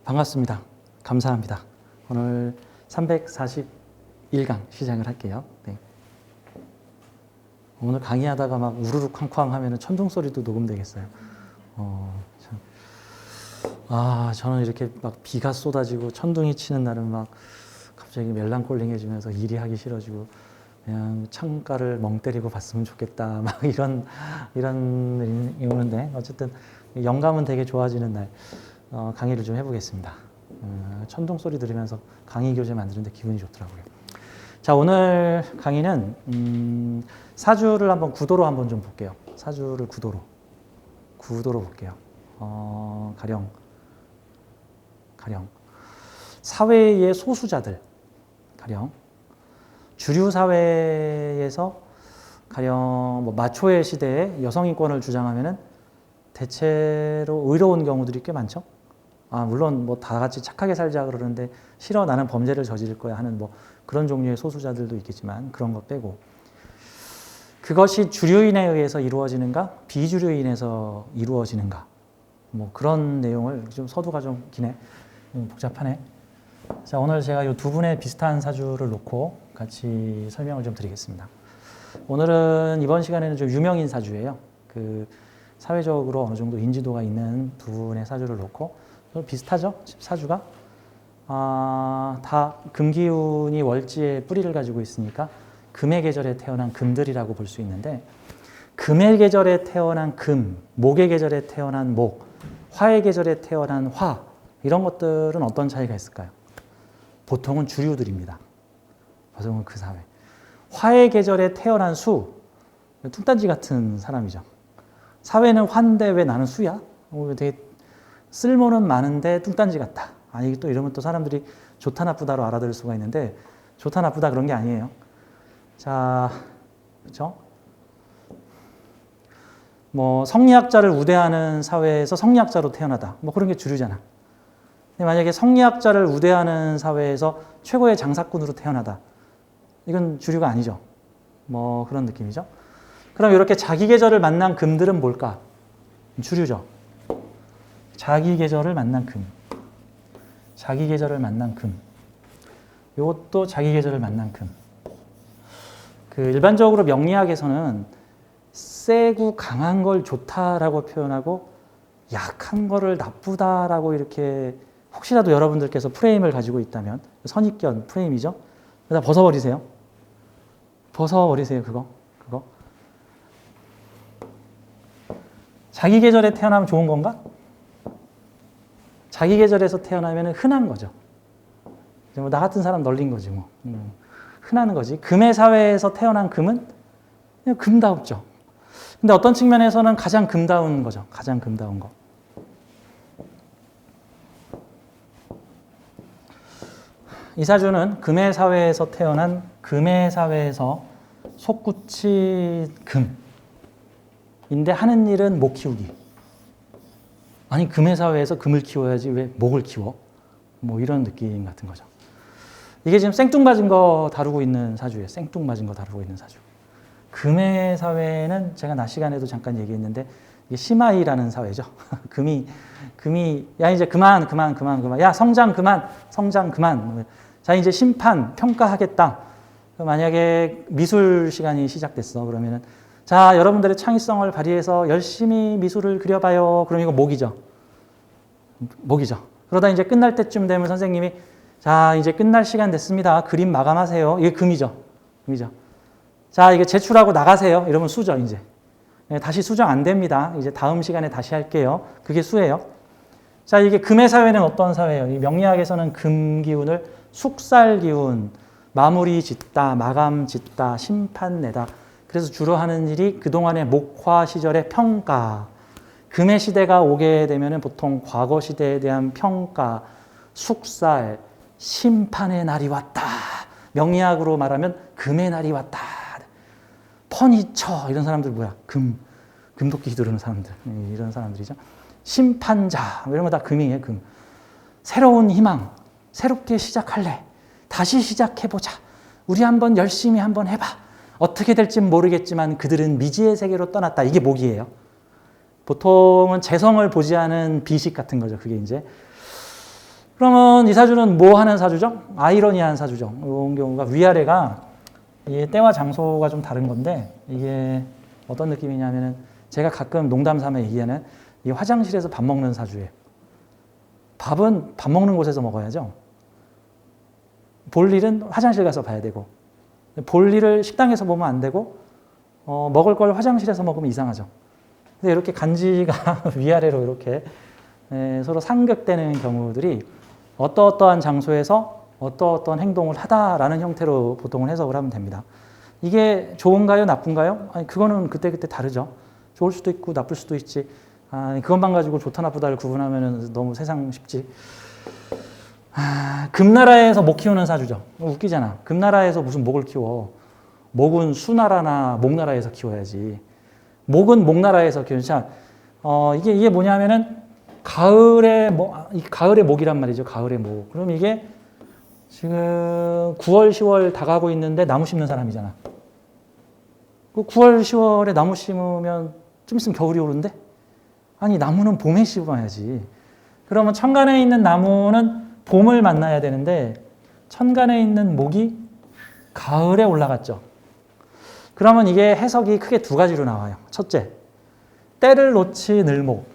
반갑습니다. 감사합니다. 오늘 341강 시작을 할게요. 네. 오늘 강의하다가 막 우르르 쾅쾅 하면 천둥 소리도 녹음되겠어요. 저는 이렇게 막 비가 쏟아지고 천둥이 치는 날은 막 갑자기 멜랑콜링해지면서 일이 하기 싫어지고 그냥 창가를 멍 때리고 봤으면 좋겠다. 막 이런 일이 오는데 어쨌든 영감은 되게 좋아지는 날. 강의를 좀 해보겠습니다. 천둥 소리 들으면서 강의 교재 만드는데 기분이 좋더라고요. 자, 오늘 강의는 사주를 한번 구도로 한번 좀 볼게요. 사주를 구도로 볼게요. 가령 사회의 소수자들, 가령 주류 사회에서 가령 뭐 마초의 시대에 여성 인권을 주장하면은 대체로 의로운 경우들이 꽤 많죠. 물론 뭐 다 같이 착하게 살자 그러는데 싫어 나는 범죄를 저지를 거야 하는 뭐 그런 종류의 소수자들도 있겠지만 그런 거 빼고 그것이 주류인에 의해서 이루어지는가 비주류인에서 이루어지는가 뭐 그런 내용을 좀 서두가 좀 기네. 복잡하네. 자, 오늘 제가 이 두 분의 비슷한 사주를 놓고 같이 설명을 좀 드리겠습니다. 오늘은 이번 시간에는 좀 유명인 사주예요. 사회적으로 어느 정도 인지도가 있는 두 분의 사주를 놓고 비슷하죠? 사주가 다 금기운이 월지의 뿌리를 가지고 있으니까 금의 계절에 태어난 금들이라고 볼 수 있는데 금의 계절에 태어난 금, 목의 계절에 태어난 목, 화의 계절에 태어난 화 이런 것들은 어떤 차이가 있을까요? 보통은 주류들입니다. 보통은 그 사회. 화의 계절에 태어난 수, 뚱딴지 같은 사람이죠. 사회는 화인데 왜 나는 수야? 되게 쓸모는 많은데 뚱딴지 같다. 이게 또 이러면 또 사람들이 좋다 나쁘다로 알아들을 수가 있는데 좋다 나쁘다 그런 게 아니에요. 자, 그렇죠? 뭐 성리학자를 우대하는 사회에서 성리학자로 태어나다. 뭐 그런 게 주류잖아. 근데 만약에 성리학자를 우대하는 사회에서 최고의 장사꾼으로 태어나다. 이건 주류가 아니죠. 뭐 그런 느낌이죠. 그럼 이렇게 자기 계절을 만난 금들은 뭘까? 주류죠. 자기 계절을 만난 금. 자기 계절을 만난 금. 이것도 자기 계절을 만난 금. 일반적으로 명리학에서는 세고 강한 걸 좋다라고 표현하고 약한 거를 나쁘다라고 이렇게 혹시라도 여러분들께서 프레임을 가지고 있다면 선입견 프레임이죠. 그래서 벗어버리세요. 그거. 자기 계절에 태어나면 좋은 건가? 자기 계절에서 태어나면 흔한 거죠. 나 같은 사람 널린 거지 뭐. 흔한 거지. 금의 사회에서 태어난 금은 그냥 금다웠죠. 근데 어떤 측면에서는 가장 금다운 거죠. 가장 금다운 거. 이 사주는 금의 사회에서 태어난 금의 사회에서 속구치 금인데 하는 일은 목 키우기. 아니 금의 사회에서 금을 키워야지 왜 목을 키워? 뭐 이런 느낌 같은 거죠. 이게 지금 생뚱맞은 거 다루고 있는 사주예요. 생뚱맞은 거 다루고 있는 사주. 금의 사회는 제가 낮 시간에도 잠깐 얘기했는데 이게 시마이라는 사회죠. 금이 야 이제 그만. 야 성장 그만. 자 이제 심판 평가하겠다. 만약에 미술 시간이 시작됐어. 그러면은 자 여러분들의 창의성을 발휘해서 열심히 미술을 그려봐요. 그럼 이거 목이죠. 그러다 이제 끝날 때쯤 되면 선생님이 자 이제 끝날 시간 됐습니다. 그림 마감하세요. 이게 금이죠. 자 이게 제출하고 나가세요. 이러면 수죠 이제. 다시 수정 안 됩니다. 이제 다음 시간에 다시 할게요. 그게 수예요. 자 이게 금의 사회는 어떤 사회예요? 이 명리학에서는 금 기운을 숙살 기운, 마무리 짓다, 마감 짓다, 심판 내다. 그래서 주로 하는 일이 그동안의 목화 시절의 평가. 금의 시대가 오게 되면 보통 과거 시대에 대한 평가, 숙살, 심판의 날이 왔다. 명리학으로 말하면 금의 날이 왔다. 퍼니처 이런 사람들 뭐야? 금도끼 휘두르는 사람들. 이런 사람들이죠. 심판자 이런 거 다 금이에요. 금. 새로운 희망. 새롭게 시작할래. 다시 시작해보자. 우리 한번 열심히 한번 해봐. 어떻게 될진 모르겠지만 그들은 미지의 세계로 떠났다. 이게 목이에요. 보통은 재성을 보지 않은 비식 같은 거죠. 그게 이제. 그러면 이 사주는 뭐 하는 사주죠? 아이러니한 사주죠. 이런 경우가 위아래가 이게 때와 장소가 좀 다른 건데 이게 어떤 느낌이냐면은 제가 가끔 농담 삼아 얘기하는 이 화장실에서 밥 먹는 사주예요. 밥은 밥 먹는 곳에서 먹어야죠. 볼 일은 화장실 가서 봐야 되고 볼 일을 식당에서 보면 안 되고 먹을 걸 화장실에서 먹으면 이상하죠. 근데 이렇게 간지가 위아래로 이렇게 서로 상극되는 경우들이 어떠어떠한 장소에서 어떠어떠한 행동을 하다라는 형태로 보통은 해석을 하면 됩니다. 이게 좋은가요? 나쁜가요? 아니, 그거는 그때그때 다르죠. 좋을 수도 있고 나쁠 수도 있지. 그것만 가지고 좋다 나쁘다를 구분하면 너무 세상 쉽지. 금나라에서 목 키우는 사주죠. 웃기잖아. 금나라에서 무슨 목을 키워. 목은 수나라나 목나라에서 키워야지. 목은 목나라에서 키우는. 자, 이게 뭐냐면은 가을의 목이란 말이죠. 가을의 목. 그럼 이게 지금 9월, 10월 다가고 있는데 나무 심는 사람이잖아. 그 9월, 10월에 나무 심으면 좀 있으면 겨울이 오는데? 아니, 나무는 봄에 심어야지. 그러면 천간에 있는 나무는 봄을 만나야 되는데 천간에 있는 목이 가을에 올라갔죠. 그러면 이게 해석이 크게 두 가지로 나와요. 첫째, 때를 놓친 을목.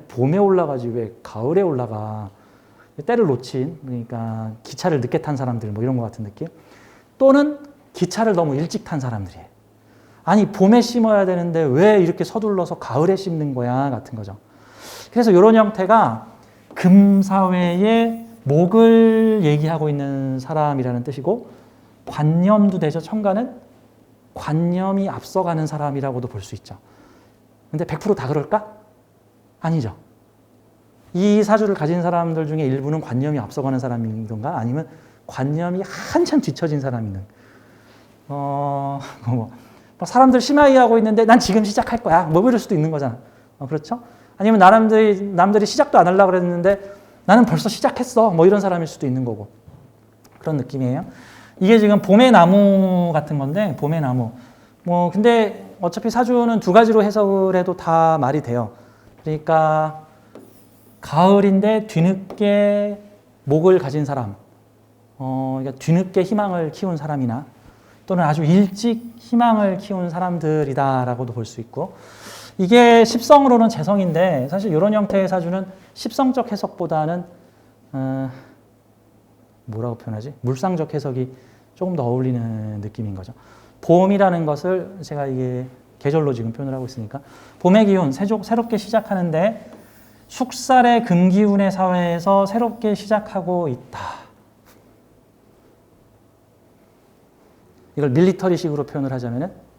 봄에 올라가지 왜 가을에 올라가. 때를 놓친, 그러니까 기차를 늦게 탄 사람들 뭐 이런 것 같은 느낌. 또는 기차를 너무 일찍 탄 사람들이에요. 아니 봄에 심어야 되는데 왜 이렇게 서둘러서 가을에 심는 거야 같은 거죠. 그래서 이런 형태가 금사회의 목을 얘기하고 있는 사람이라는 뜻이고 관념도 되죠. 천간은 관념이 앞서가는 사람이라고도 볼 수 있죠. 근데 100% 다 그럴까? 아니죠. 이 사주를 가진 사람들 중에 일부는 관념이 앞서가는 사람이던가 아니면 관념이 한참 뒤처진 사람이든 사람들 심하이하고 있는데 난 지금 시작할 거야. 뭐 이럴 수도 있는 거잖아. 그렇죠? 아니면 남들이 시작도 안 하려고 그랬는데 나는 벌써 시작했어. 뭐 이런 사람일 수도 있는 거고. 그런 느낌이에요. 이게 지금 봄의 나무 같은 건데, 봄의 나무. 근데 어차피 사주는 두 가지로 해석을 해도 다 말이 돼요. 그러니까, 가을인데 뒤늦게 목을 가진 사람. 그러니까 뒤늦게 희망을 키운 사람이나, 또는 아주 일찍 희망을 키운 사람들이다라고도 볼 수 있고, 이게 십성으로는 재성인데 사실 이런 형태의 사주는 십성적 해석보다는 뭐라고 표현하지? 물상적 해석이 조금 더 어울리는 느낌인 거죠. 봄이라는 것을 제가 이게 계절로 지금 표현을 하고 있으니까 봄의 기운, 새롭게 시작하는데 숙살의 금기운의 사회에서 새롭게 시작하고 있다. 이걸 밀리터리식으로 표현을 하자면은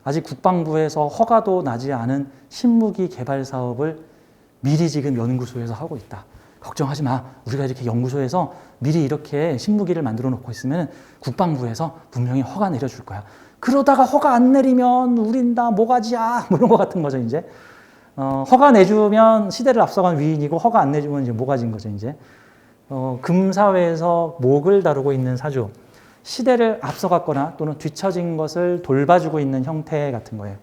아직 국방부에서 허가도 나지 않은 신무기 개발 사업을 미리 지금 연구소에서 하고 있다. 걱정하지 마. 우리가 이렇게 연구소에서 미리 이렇게 신무기를 만들어 놓고 있으면 국방부에서 분명히 허가 내려줄 거야. 그러다가 허가 안 내리면 우린다 모가지야. 뭐 이런 거 같은 거죠, 이제. 허가 내주면 시대를 앞서간 위인이고 허가 안 내주면 이제 모가지인 거죠, 이제. 금사회에서 목을 다루고 있는 사주. 시대를 앞서갔거나 또는 뒤처진 것을 돌봐주고 있는 형태 같은 거예요.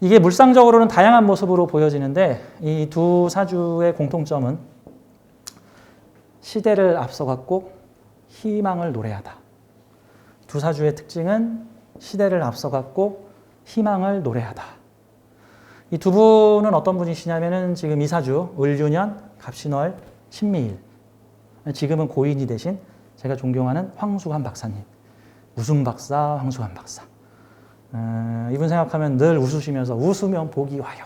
이게 물상적으로는 다양한 모습으로 보여지는데 이 두 사주의 공통점은 시대를 앞서갔고 희망을 노래하다. 두 사주의 특징은 시대를 앞서갔고 희망을 노래하다. 이 두 분은 어떤 분이시냐면은 지금 이 사주 을유년, 갑신월, 신미일. 지금은 고인이 되신 제가 존경하는 황수관 박사님. 웃음 박사, 황수관 박사. 이분 생각하면 늘 웃으시면서 웃으면 복이 와요.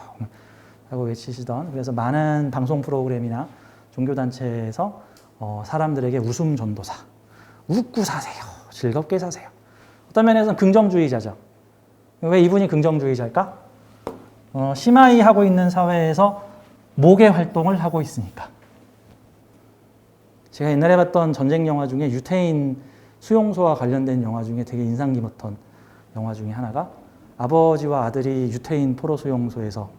하고 외치시던, 그래서 많은 방송 프로그램이나 종교단체에서 사람들에게 웃음 전도사. 웃고 사세요. 즐겁게 사세요. 어떤 면에서는 긍정주의자죠. 왜 이분이 긍정주의자일까? 심하이 하고 있는 사회에서 목의 활동을 하고 있으니까. 제가 옛날에 봤던 전쟁 영화 중에 유태인 수용소와 관련된 영화 중에 되게 인상 깊었던 영화 중에 하나가 아버지와 아들이 유태인 포로 수용소에서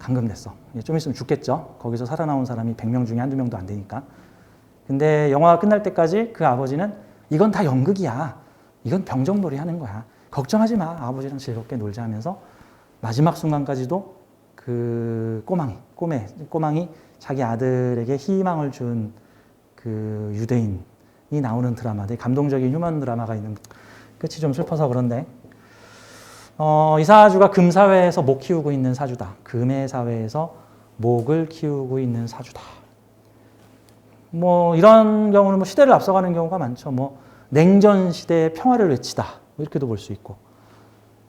감금됐어. 좀 있으면 죽겠죠. 거기서 살아나온 사람이 100명 중에 한두 명도 안 되니까. 근데 영화가 끝날 때까지 그 아버지는 이건 다 연극이야. 이건 병정놀이 하는 거야. 걱정하지 마. 아버지랑 즐겁게 놀자 하면서 마지막 순간까지도 그 꼬맹이 자기 아들에게 희망을 준 그 유대인이 나오는 드라마, 되게 감동적인 휴먼 드라마가 있는, 끝이 좀 슬퍼서 그런데, 이 사주가 금사회에서 목 키우고 있는 사주다. 금의 사회에서 목을 키우고 있는 사주다. 뭐 이런 경우는 뭐 시대를 앞서가는 경우가 많죠. 뭐 냉전 시대의 평화를 외치다, 이렇게도 볼 수 있고,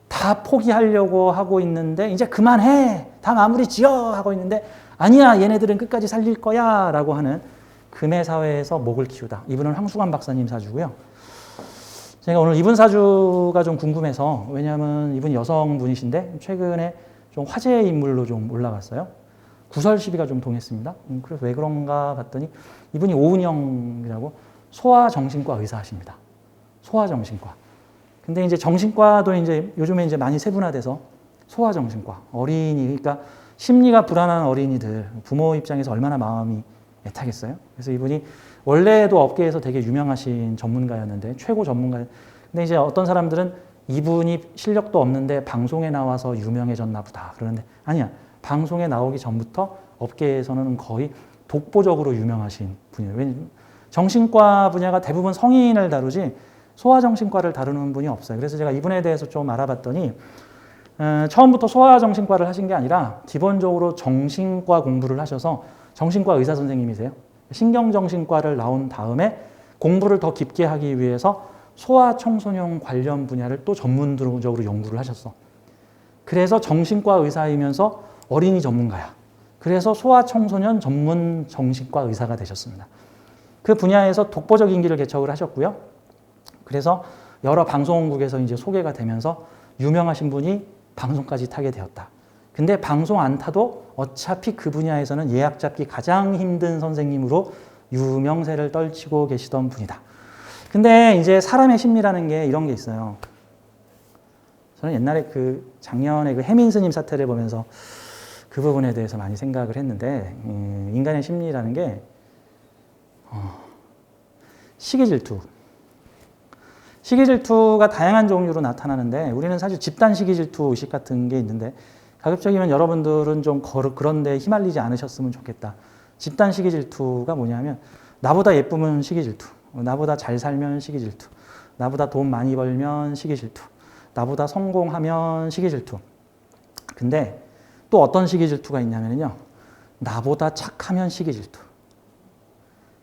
다 포기하려고 하고 있는데 이제 그만해, 다 마무리 지어 하고 있는데 아니야, 얘네들은 끝까지 살릴 거야 라고 하는 금의 사회에서 목을 키우다. 이분은 황수관 박사님 사주고요. 제가 오늘 이분 사주가 좀 궁금해서, 왜냐하면 이분 여성분이신데 최근에 좀 화제의 인물로 좀 올라갔어요. 구설 시비가 좀 동했습니다. 그래서 왜 그런가 봤더니 이분이 오은영이라고 소아정신과 의사하십니다. 소아정신과. 근데 이제 정신과도 이제 요즘에 이제 많이 세분화돼서 소아정신과, 어린이, 그러니까 심리가 불안한 어린이들, 부모 입장에서 얼마나 마음이 애타겠어요. 그래서 이분이 원래도 업계에서 되게 유명하신 전문가였는데, 최고 전문가. 근데 이제 어떤 사람들은 이분이 실력도 없는데 방송에 나와서 유명해졌나 보다 그러는데, 아니야. 방송에 나오기 전부터 업계에서는 거의 독보적으로 유명하신 분이에요. 왜냐면 정신과 분야가 대부분 성인을 다루지 소아정신과를 다루는 분이 없어요. 그래서 제가 이분에 대해서 좀 알아봤더니, 처음부터 소아정신과를 하신 게 아니라 기본적으로 정신과 공부를 하셔서 정신과 의사 선생님이세요. 신경정신과를 나온 다음에 공부를 더 깊게 하기 위해서 소아청소년 관련 분야를 또 전문적으로 연구를 하셨어. 그래서 정신과 의사이면서 어린이 전문가야. 그래서 소아청소년 전문 정신과 의사가 되셨습니다. 그 분야에서 독보적 인기를 개척을 하셨고요. 그래서 여러 방송국에서 이제 소개가 되면서 유명하신 분이 방송까지 타게 되었다. 근데 방송 안 타도 어차피 그 분야에서는 예약 잡기 가장 힘든 선생님으로 유명세를 떨치고 계시던 분이다. 근데 이제 사람의 심리라는 게 이런 게 있어요. 저는 옛날에 작년에 해민 스님 사태를 보면서 그 부분에 대해서 많이 생각을 했는데, 인간의 심리라는 게 시기질투가 다양한 종류로 나타나는데, 우리는 사실 집단 시기질투 의식 같은 게 있는데, 가급적이면 여러분들은 좀 그런 데 휘말리지 않으셨으면 좋겠다. 집단 시기질투가 뭐냐면, 나보다 예쁘면 시기질투, 나보다 잘 살면 시기질투, 나보다 돈 많이 벌면 시기질투, 나보다 성공하면 시기질투. 근데 또 어떤 시기질투가 있냐면요, 나보다 착하면 시기질투.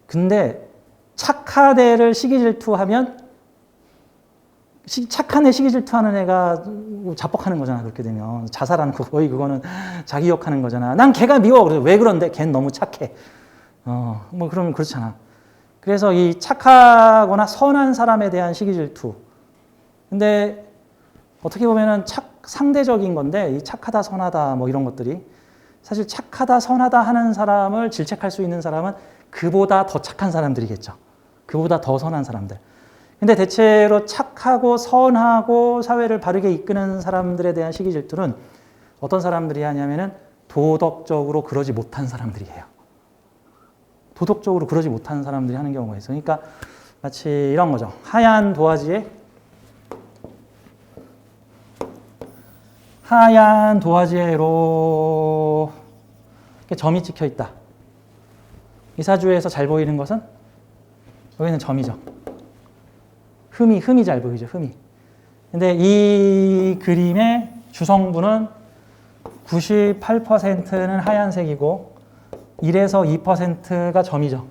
근데 착하대를 시기질투하면, 착한 애 시기질투하는 애가 자뻑하는 거잖아. 그렇게 되면 자살하는 거, 거의 그거는 자기 욕하는 거잖아. 난 걔가 미워. 그래서 왜 그런데? 걔는 너무 착해. 뭐 그러면 그렇잖아. 그래서 이 착하거나 선한 사람에 대한 시기질투. 근데 어떻게 보면은 상대적인 건데, 이 착하다, 선하다 뭐 이런 것들이 사실 착하다, 선하다 하는 사람을 질책할 수 있는 사람은 그보다 더 착한 사람들이겠죠. 그보다 더 선한 사람들. 근데 대체로 착하고 선하고 사회를 바르게 이끄는 사람들에 대한 시기질투는 어떤 사람들이 하냐면은 도덕적으로 그러지 못한 사람들이에요. 도덕적으로 그러지 못한 사람들이 하는 경우가 있어요. 그러니까 마치 이런 거죠. 하얀 도화지에 이렇게 점이 찍혀 있다. 이 사주에서 잘 보이는 것은 여기는 점이죠. 흠이 잘 보이죠, 흠이. 근데 이 그림의 주성분은 98%는 하얀색이고 1에서 2%가 점이죠.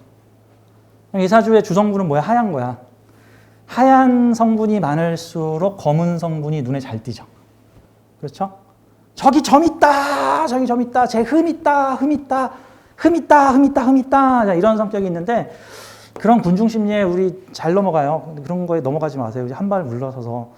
이 사주의 주성분은 뭐야? 하얀 거야. 하얀 성분이 많을수록 검은 성분이 눈에 잘 띄죠. 그렇죠? 저기 점 있다, 저기 점 있다, 쟤 흠 있다, 자, 이런 성격이 있는데, 그런 군중 심리에 우리 잘 넘어가요. 그런 거에 넘어가지 마세요. 한 발 물러서서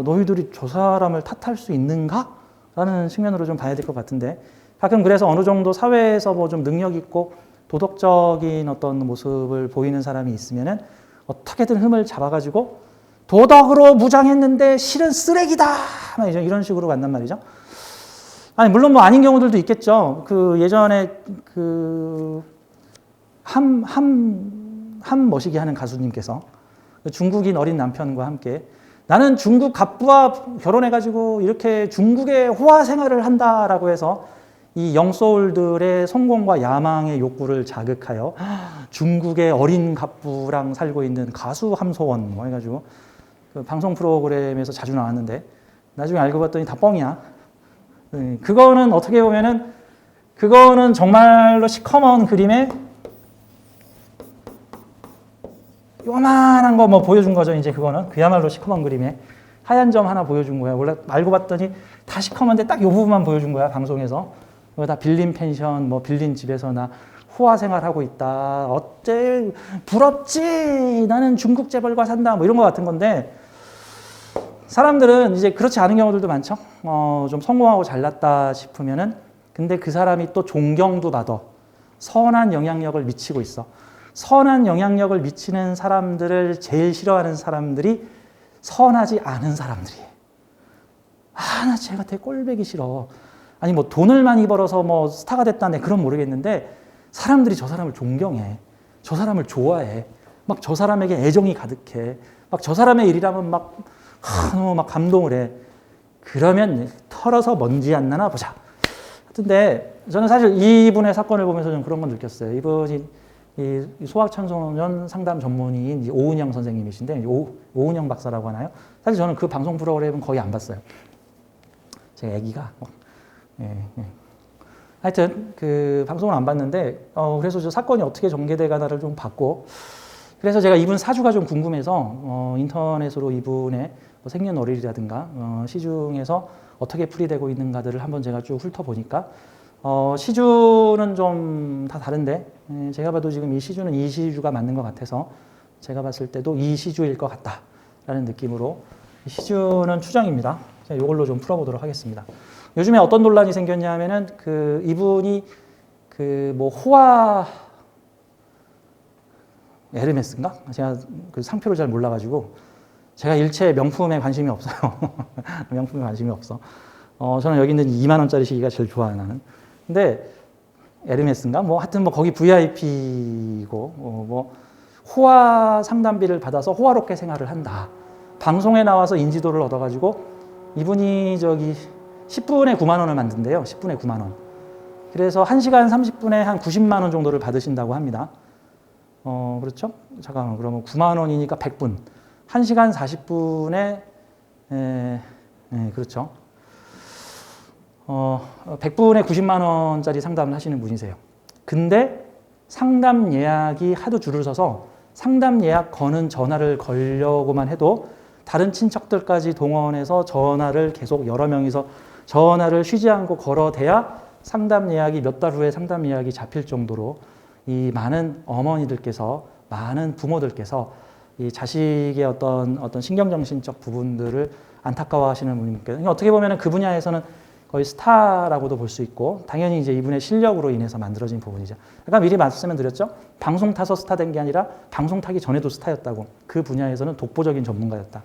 너희들이 저 사람을 탓할 수 있는가? 라는 측면으로 좀 봐야 될 것 같은데, 가끔 그래서 어느 정도 사회에서 뭐 좀 능력 있고 도덕적인 어떤 모습을 보이는 사람이 있으면은 어떻게든 흠을 잡아가지고 도덕으로 무장했는데 실은 쓰레기다! 이런 식으로 간단 말이죠. 아니, 물론 뭐 아닌 경우들도 있겠죠. 예전에 함 머시기 하는 가수님께서 중국인 어린 남편과 함께 나는 중국 갑부와 결혼해가지고 이렇게 중국의 호화 생활을 한다라고 해서 이 영소울들의 성공과 야망의 욕구를 자극하여 중국의 어린 갑부랑 살고 있는 가수 함소원 뭐 해가지고 그 방송 프로그램에서 자주 나왔는데 나중에 알고 봤더니 다 뻥이야. 그거는 어떻게 보면은 그거는 정말로 시커먼 그림에 요만한 거 뭐 보여준 거죠. 이제 그거는 그야말로 시커먼 그림에 하얀 점 하나 보여준 거야. 원래 알고 봤더니 다 시커먼데 딱 요 부분만 보여준 거야. 방송에서. 그거 다 빌린 펜션, 뭐 빌린 집에서 나 호화 생활하고 있다. 어째 부럽지? 나는 중국 재벌과 산다. 뭐 이런 거 같은 건데 사람들은 이제 그렇지 않은 경우들도 많죠. 좀 성공하고 잘났다 싶으면은 근데 그 사람이 또 존경도 받아. 선한 영향력을 미치고 있어. 선한 영향력을 미치는 사람들을 제일 싫어하는 사람들이 선하지 않은 사람들이에요. 나 쟤가 되게 꼴보기 싫어. 아니 뭐 돈을 많이 벌어서 뭐 스타가 됐다네 그건 모르겠는데 사람들이 저 사람을 존경해. 저 사람을 좋아해. 막 저 사람에게 애정이 가득해. 막 저 사람의 일이라면 막 감동을 해. 그러면 털어서 먼지 안 나나 보자. 근데 저는 사실 이분의 사건을 보면서 좀 그런 건 느꼈어요. 이분이 이 소아청소년 상담 전문의인 오은영 선생님이신데 오은영 박사라고 하나요? 사실 저는 그 방송 프로그램은 거의 안 봤어요. 제 아기가 하여튼 그 방송을 안 봤는데 그래서 저 사건이 어떻게 전개돼가나를 좀 봤고 그래서 제가 이분 사주가 좀 궁금해서 인터넷으로 이분의 뭐 생년월일이라든가 시중에서 어떻게 풀이되고 있는가들을 한번 제가 쭉 훑어보니까 시주는 좀 다 다른데 제가 봐도 지금 이 시주는 이 시주가 맞는 것 같아서 제가 봤을 때도 이 시주일 것 같다라는 느낌으로 시주는 추정입니다. 이걸로 좀 풀어보도록 하겠습니다. 요즘에 어떤 논란이 생겼냐 하면은 그 이분이 그 뭐 호화 에르메스인가? 제가 그 상표를 잘 몰라가지고 제가 일체 명품에 관심이 없어요. 명품에 관심이 없어. 저는 여기 있는 2만 원짜리 시계가 제일 좋아요, 나는. 근데 에르메스인가? 뭐 하여튼 뭐 거기 VIP고 뭐 호화 상담비를 받아서 호화롭게 생활을 한다. 방송에 나와서 인지도를 얻어가지고 이분이 저기 10분에 9만 원을 만든대요. 10분에 9만 원. 그래서 1시간 30분에 한 90만 원 정도를 받으신다고 합니다. 그렇죠? 잠깐만, 그러면 9만 원이니까 100분. 1시간 40분에, 그렇죠. 100분에 90만 원짜리 상담을 하시는 분이세요. 근데 상담 예약이 하도 줄을 서서 상담 예약 거는 전화를 걸려고만 해도 다른 친척들까지 동원해서 전화를 계속 여러 명이서 전화를 쉬지 않고 걸어대야 상담 예약이 몇 달 후에 상담 예약이 잡힐 정도로 이 많은 어머니들께서 많은 부모들께서 이 자식의 어떤 신경정신적 부분들을 안타까워하시는 분께서 어떻게 보면 그 분야에서는 거의 스타라고도 볼 수 있고 당연히 이제 이분의 실력으로 인해서 만들어진 부분이죠. 아까 미리 말씀을 드렸죠. 방송 타서 스타 된 게 아니라 방송 타기 전에도 스타였다고. 그 분야에서는 독보적인 전문가였다.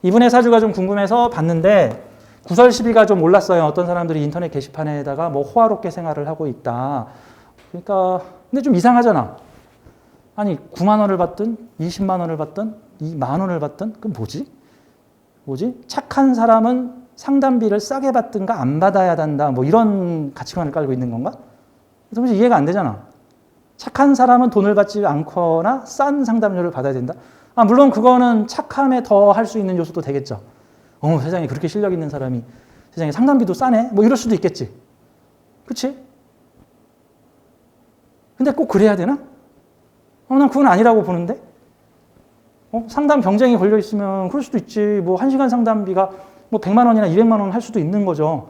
이분의 사주가 좀 궁금해서 봤는데 구설 시비가 좀 올랐어요. 어떤 사람들이 인터넷 게시판에다가 뭐 호화롭게 생활을 하고 있다. 그러니까 근데 좀 이상하잖아. 아니 9만 원을 받든 20만 원을 받든 2만 원을 받든 그건 뭐지? 착한 사람은 상담비를 싸게 받든가 안 받아야 된다. 뭐 이런 가치관을 깔고 있는 건가? 그래서 이해가 안 되잖아. 착한 사람은 돈을 받지 않거나 싼 상담료를 받아야 된다. 물론 그거는 착함에 더 할 수 있는 요소도 되겠죠. 세상에 그렇게 실력 있는 사람이 세상에 상담비도 싸네? 뭐 이럴 수도 있겠지. 그치? 근데 꼭 그래야 되나? 난 그건 아니라고 보는데? 상담 경쟁이 걸려 있으면 그럴 수도 있지. 뭐 1시간 상담비가 뭐 100만 원이나 200만 원 할 수도 있는 거죠.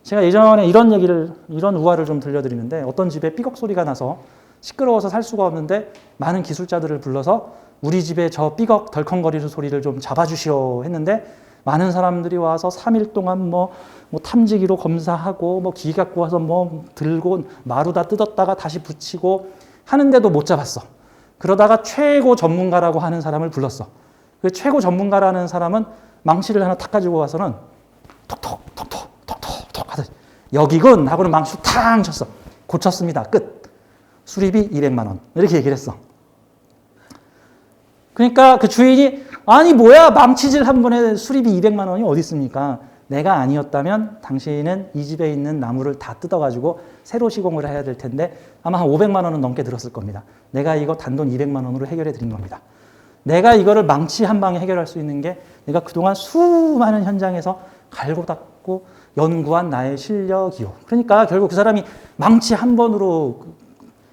제가 예전에 이런 우화를 좀 들려드리는데 어떤 집에 삐걱 소리가 나서 시끄러워서 살 수가 없는데 많은 기술자들을 불러서 우리 집에 저 삐걱 덜컹거리는 소리를 좀 잡아주시오 했는데 많은 사람들이 와서 3일 동안 뭐 탐지기로 검사하고 뭐 기계 갖고 와서 뭐 들고 마루다 뜯었다가 다시 붙이고 하는데도 못 잡았어. 그러다가 최고 전문가라고 하는 사람을 불렀어. 그 최고 전문가라는 사람은 망치를 하나 탁 가지고 와서는 톡톡 하더니 여기군 하고는 망치 탕 쳤어. 고쳤습니다. 끝. 수리비 200만 원. 이렇게 얘기를 했어. 그러니까 그 주인이 아니 뭐야 망치질 한 번에 수리비 200만 원이 어디 있습니까? 내가 아니었다면 당신은 이 집에 있는 나무를 다 뜯어가지고 새로 시공을 해야 될 텐데 아마 한 500만 원은 넘게 들었을 겁니다. 내가 이거 단돈 200만 원으로 해결해 드린 겁니다. 내가 이거를 망치 한 방에 해결할 수 있는 게 내가 그동안 수많은 현장에서 갈고 닦고 연구한 나의 실력이요. 그러니까 결국 그 사람이 망치 한 번으로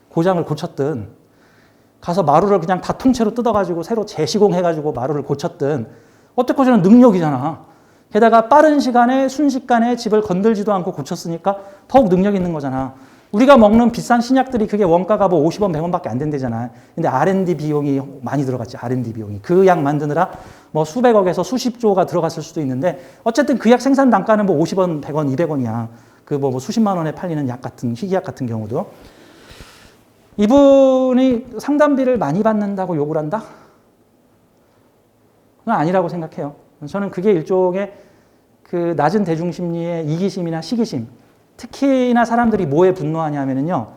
고장을 고쳤든 가서 마루를 그냥 다 통째로 뜯어가지고 새로 재시공해가지고 마루를 고쳤든 어떻게든 능력이잖아. 게다가 빠른 시간에 순식간에 집을 건들지도 않고 고쳤으니까 더욱 능력 있는 거잖아. 우리가 먹는 비싼 신약들이 그게 원가가 뭐 50원, 100원밖에 안 된대잖아. 근데 R&D 비용이 많이 들어갔지, R&D 비용이. 그 약 만드느라 뭐 수백억에서 수십조가 들어갔을 수도 있는데 어쨌든 그 약 생산 단가는 뭐 50원, 100원, 200원이야. 그 뭐 수십만 원에 팔리는 약 같은, 희귀약 같은 경우도. 이분이 상담비를 많이 받는다고 욕을 한다? 그건 아니라고 생각해요. 저는 그게 일종의 그 낮은 대중심리의 이기심이나 시기심, 특히나 사람들이 뭐에 분노하냐면요,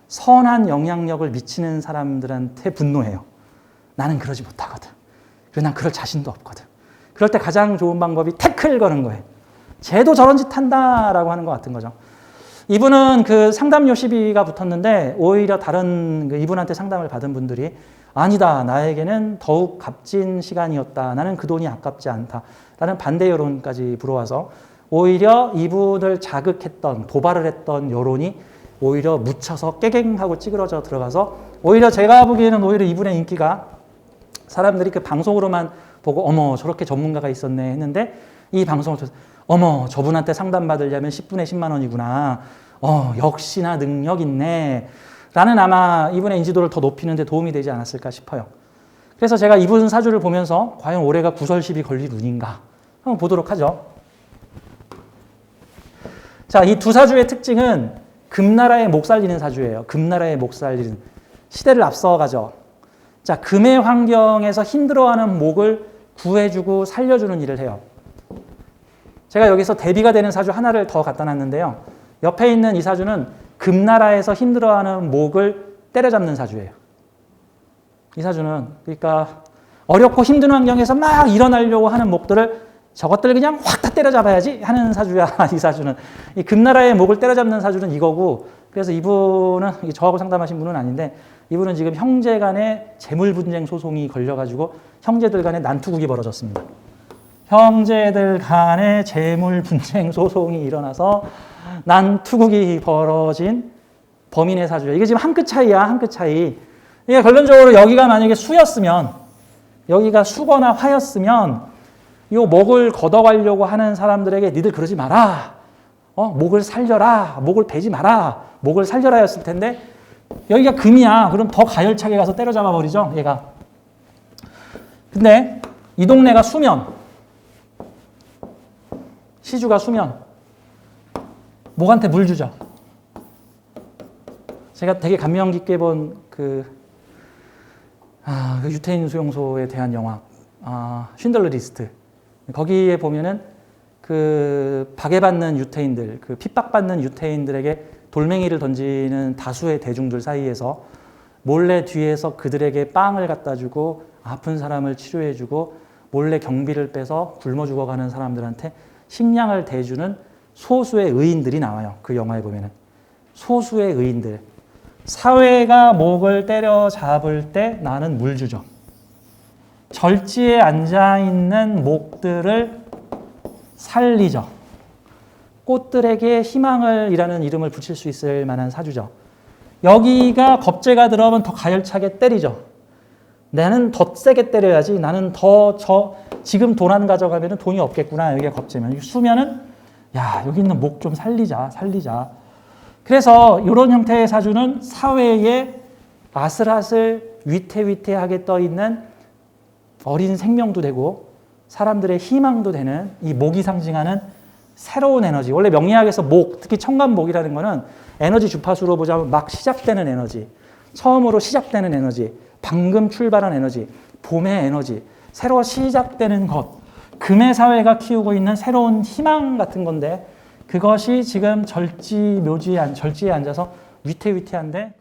선한 영향력을 미치는 사람들한테 분노해요. 나는 그러지 못하거든. 그리고 난 그럴 자신도 없거든. 그럴 때 가장 좋은 방법이 태클 거는 거예요. 쟤도 저런 짓 한다라고 하는 것 같은 거죠. 이분은 그 상담료 시비가 붙었는데 오히려 다른 이분한테 상담을 받은 분들이 아니다. 나에게는 더욱 값진 시간이었다. 나는 그 돈이 아깝지 않다. 라는 반대 여론까지 불어와서 오히려 이분을 자극했던, 도발을 했던 여론이 오히려 묻혀서 깨갱하고 찌그러져 들어가서 오히려 제가 보기에는 오히려 이분의 인기가 사람들이 그 방송으로만 보고 어머 저렇게 전문가가 있었네 했는데 이 방송을 통해서 어머 저분한테 상담받으려면 10분에 10만 원이구나. 역시나 능력 있네. 라는 아마 이분의 인지도를 더 높이는 데 도움이 되지 않았을까 싶어요. 그래서 제가 이분 사주를 보면서 과연 올해가 구설십이 걸릴 운인가 한번 보도록 하죠. 자, 이 두 사주의 특징은 금나라의 목 살리는 사주예요. 금나라의 목 살리는. 시대를 앞서가죠. 자, 금의 환경에서 힘들어하는 목을 구해주고 살려주는 일을 해요. 제가 여기서 대비가 되는 사주 하나를 더 갖다 놨는데요. 옆에 있는 이 사주는 금나라에서 힘들어하는 목을 때려잡는 사주예요. 이 사주는 그러니까 어렵고 힘든 환경에서 막 일어나려고 하는 목들을 저것들 그냥 확 다 때려잡아야지 하는 사주야. 이 사주는. 이 금나라의 목을 때려잡는 사주는 이거고 그래서 이분은 저하고 상담하신 분은 아닌데 이분은 지금 형제 간의 재물 분쟁 소송이 걸려가지고 형제들 간의 난투극이 벌어졌습니다. 형제들 간의 재물 분쟁 소송이 일어나서 난투극이 벌어진 범인의 사주예요. 이게 지금 한 끗 차이야, 한 끗 차이. 이게 결론적으로 여기가 만약에 수였으면, 여기가 수거나 화였으면, 요 목을 걷어가려고 하는 사람들에게 니들 그러지 마라. 목을 살려라. 목을 베지 마라. 목을 살려라 였을 텐데, 여기가 금이야. 그럼 더 가열차게 가서 때려잡아 버리죠, 얘가. 근데 이 동네가 수면. 시주가 수면. 목한테 물 주죠. 제가 되게 감명 깊게 본 그 유태인 수용소에 대한 영화, 쉰들러 리스트. 거기에 보면은 그 박해받는 유태인들, 그 핍박받는 유태인들에게 돌멩이를 던지는 다수의 대중들 사이에서 몰래 뒤에서 그들에게 빵을 갖다 주고 아픈 사람을 치료해 주고 몰래 경비를 빼서 굶어 죽어가는 사람들한테 식량을 대주는 소수의 의인들이 나와요. 그 영화에 보면은. 소수의 의인들. 사회가 목을 때려잡을 때 나는 물 주죠. 절지에 앉아있는 목들을 살리죠. 꽃들에게 희망을 이라는 이름을 붙일 수 있을 만한 사주죠. 여기가 겁재가 들어오면 더 가열차게 때리죠. 나는 더 세게 때려야지. 나는 지금 돈 안 가져가면 돈이 없겠구나. 여기가 겁재면. 수면은 야, 여기 있는 목 좀 살리자. 그래서 이런 형태의 사주는 사회에 아슬아슬 위태위태하게 떠있는 어린 생명도 되고 사람들의 희망도 되는 이 목이 상징하는 새로운 에너지. 원래 명리학에서 목, 특히 청간목이라는 거는 에너지 주파수로 보자면 막 시작되는 에너지, 처음으로 시작되는 에너지, 방금 출발한 에너지, 봄의 에너지, 새로 시작되는 것. 금의 사회가 키우고 있는 새로운 희망 같은 건데 그것이 지금 절지에 앉아서 위태위태한데